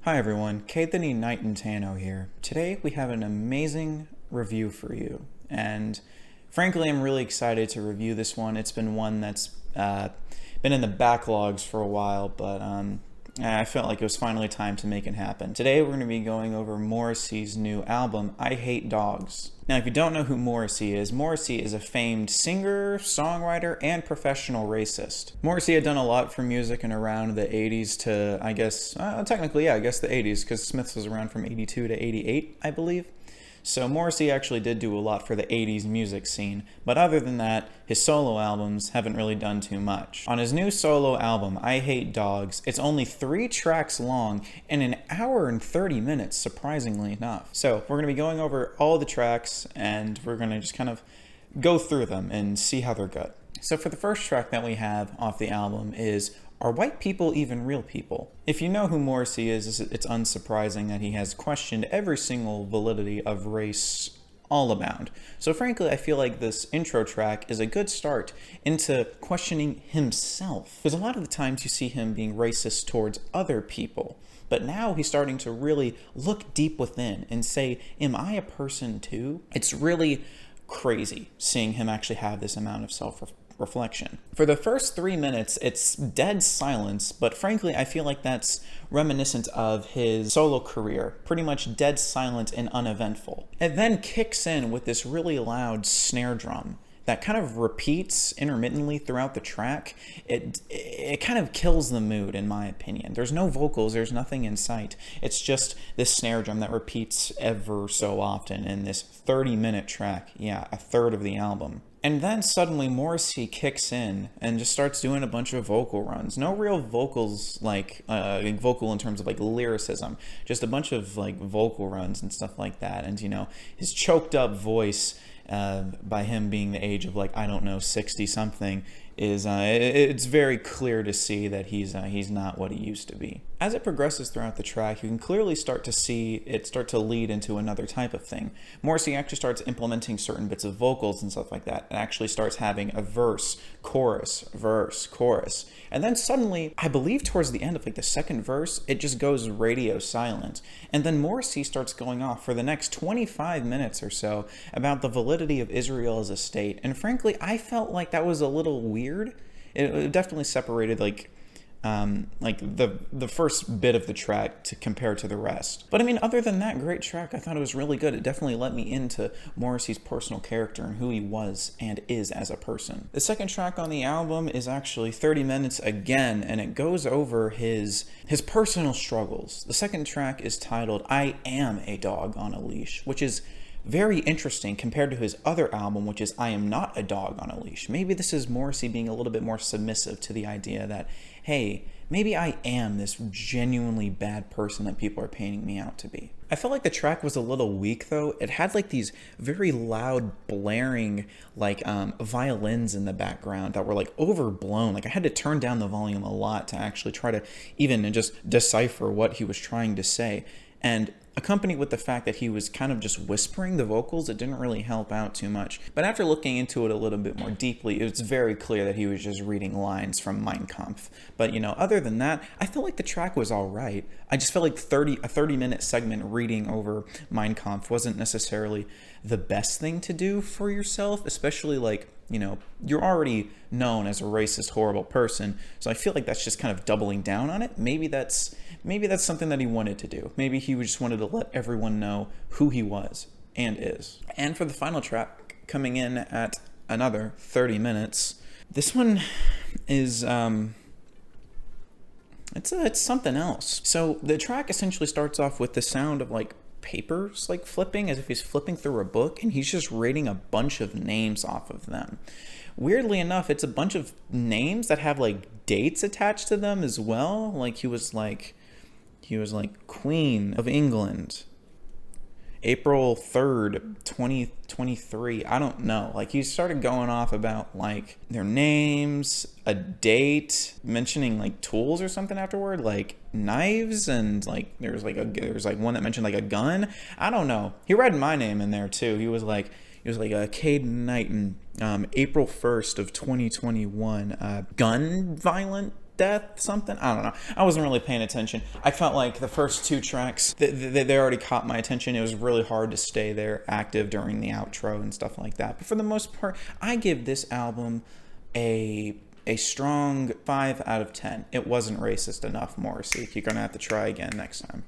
Hi everyone, Caithany Knight-Tano here. Today we have an amazing review for you, and frankly I'm really excited to review this one. It's been one that's been in the backlogs for a while, but I felt like it was finally time to make it happen. Today we're going to be going over Morrissey's new album, I Hate Dogs. Now, if you don't know who Morrissey is a famed singer, songwriter, and professional racist. Morrissey had done a lot for music in around the 80s to, I guess the 80s, because Smiths was around from 82 to 88, I believe. So Morrissey actually did do a lot for the 80s music scene, but other than that, his solo albums haven't really done too much. On his new solo album, I Hate Dogs, it's only 3 tracks long and an hour and 30 minutes, surprisingly enough. So we're going to be going over all the tracks, and we're going to just kind of go through them and see how they're good. So for the first track that we have off the album is Are White People Even Real People? If you know who Morrissey is, it's unsurprising that he has questioned every single validity of race all abound. So frankly, I feel like this intro track is a good start into questioning himself. Because a lot of the times you see him being racist towards other people, but now he's starting to really look deep within and say, am I a person too? It's really crazy seeing him actually have this amount of self-reflection. For the first 3 minutes, it's dead silence, but frankly, I feel like that's reminiscent of his solo career, pretty much dead silent and uneventful. It then kicks in with this really loud snare drum that kind of repeats intermittently throughout the track. It kind of kills the mood, in my opinion. There's no vocals, there's nothing in sight. It's just this snare drum that repeats ever so often in this 30-minute track. Yeah, a third of the album. And then suddenly Morrissey kicks in and just starts doing a bunch of vocal runs. No real vocals, like vocal in terms of like lyricism, just a bunch of like vocal runs and stuff like that. And his choked up voice, by him being the age of like, I don't know, 60 something, is it's very clear to see that he's not what he used to be. As it progresses throughout the track, you can clearly start to see it start to lead into another type of thing. Morrissey actually starts implementing certain bits of vocals and stuff like that, and actually starts having a verse, chorus, and then suddenly, I believe towards the end of like the second verse, it just goes radio silent, and then Morrissey starts going off for the next 25 minutes or so about the validity of Israel as a state, and frankly, I felt like that was a little weird. It definitely separated like the first bit of the track to compare to the rest. But I mean, other than that great track, I thought it was really good. It definitely let me into Morrissey's personal character and who he was and is as a person. The second track on the album is actually 30 minutes again, and it goes over his personal struggles. The second track is titled I Am a Dog on a Leash, which is very interesting compared to his other album, which is I Am Not a Dog on a Leash. Maybe this is Morrissey being a little bit more submissive to the idea that, hey, maybe I am this genuinely bad person that people are painting me out to be. I felt like the track was a little weak though. It had like these very loud blaring like violins in the background that were like overblown. Like I had to turn down the volume a lot to actually try to even just decipher what he was trying to say. And accompanied with the fact that he was kind of just whispering the vocals, it didn't really help out too much. But after looking into it a little bit more deeply, it's very clear that he was just reading lines from Mein Kampf. But other than that, I felt like the track was all right. I just felt like a 30-minute segment reading over Mein Kampf wasn't necessarily the best thing to do for yourself, especially like, you're already known as a racist, horrible person. So I feel like that's just kind of doubling down on it. Maybe that's something that he wanted to do. Maybe he just wanted to let everyone know who he was and is. And for the final track, coming in at another 30 minutes, this one is it's something else. So the track essentially starts off with the sound of like papers like flipping, as if he's flipping through a book, and he's just reading a bunch of names off of them. Weirdly enough, it's a bunch of names that have like dates attached to them as well. Like he was like Queen of England, April 3rd, 2023. I don't know. Like he started going off about like their names, a date, mentioning like tools or something afterward, like knives, and like there's one that mentioned like a gun. I don't know. He read my name in there too. He was like Caithany Knight, April 1st of 2021. Gun violent death, something. I don't know. I wasn't really paying attention. I felt like the first two tracks, they already caught my attention. It was really hard to stay there active during the outro and stuff like that. But for the most part, I give this album a strong 5 out of 10. It wasn't racist enough, Morrissey. You're going to have to try again next time.